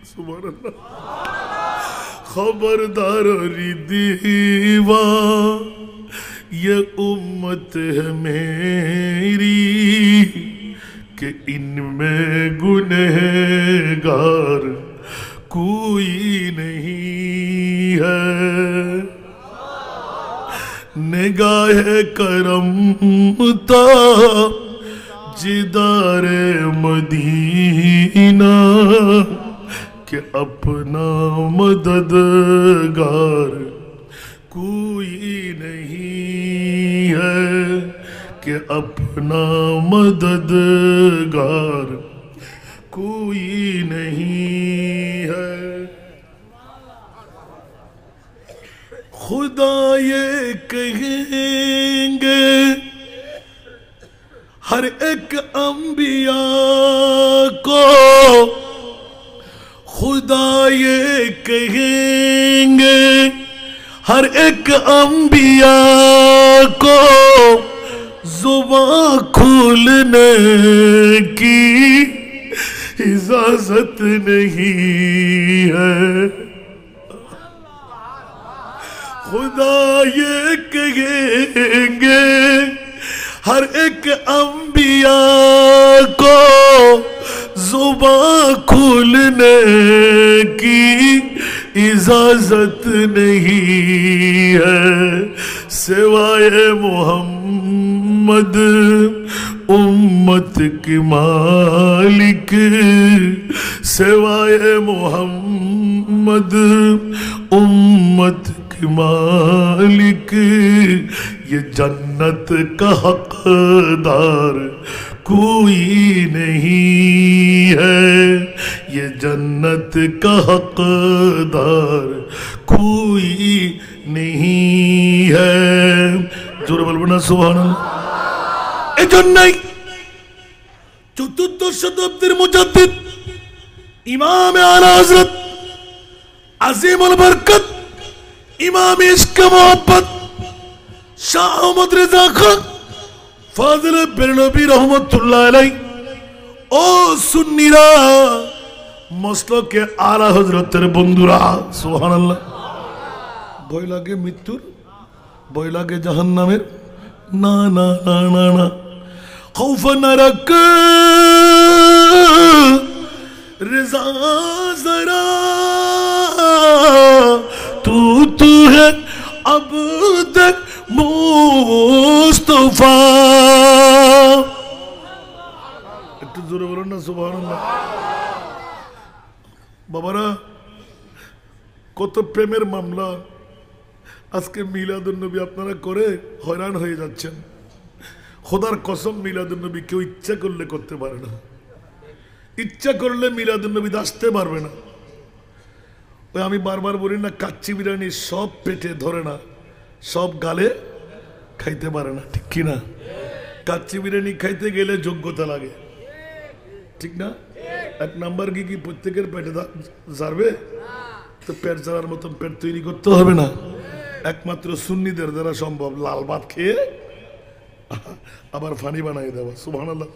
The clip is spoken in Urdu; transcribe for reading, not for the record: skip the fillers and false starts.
سبحان اللہ خبردار ردیوا یہ امت ہے میری کہ ان میں گنہگار کوئی نہیں ہے نگاہ کرم تا جدار مدینہ کہ اپنا مددگار کوئی نہیں ہے کہ اپنا مددگار کوئی نہیں ہے خدا یہ کہیں گے ہر ایک انبیاء کو خدا یہ کہیں گے ہر ایک انبیاء کو زبان کھولنے کی اجازت نہیں ہے خدا یہ کہیں گے ہر ایک انبیاء کو زبان کھولنے کی اجازت نہیں ہے سوائے محمد امت کی مالک سوائے محمد امت کی مالک یہ جنت کا حقدار کوئی نہیں ہے یہ جنت کا حقدار کوئی نہیں ہے جور بلبنا سبحان اللہ اے جنائی چترتر شتابدیر مجدد امام اعلی حضرت عظیم البرکت امام عشق محبت شاہ احمد رضا خان فاضل برنبی رحمت اللہ علیہ او سنیرا مسلک کے اعلی حضرت بندورا سبحان اللہ بھوئی لگے متر بھوئی لگے جہنمیر نا نا نا نا نا خوف نہ رکھ رضا ذرا تو ہے عبد مصطفیٰ একটু জোরে বলুন না সুবহানাল্লাহ বাবারা কত প্রেমের মামলা আজকে মিলাদুন্নবী আপনারা করে হয়রান হয়ে যাচ্ছেন খোদার কসম মিলাদুন্নবী কেউ ইচ্ছা করলে করতে পারে না ইচ্ছা করলে মিলাদুন্নবী আসতে পারবে না ওই আমি বারবার বলি না কাচ্চি বিরিয়ানি সব পেটে ধরে না সব গালে খাইতে পারে না ঠিক কি না কাচ্চি বিরিয়ানি খাইতে গেলে যোগ্যতা লাগে ঠিক না এক নাম্বার কি প্রত্যেকের পেটে যাবে তো পেট যাওয়ার মতন পেট তৈরি করতে হবে না একমাত্র সুন্নিদের দ্বারা সম্ভব লাল ভাত খেয়ে আবার ফানি বানাই দেওয়া সুবহানাল্লাহ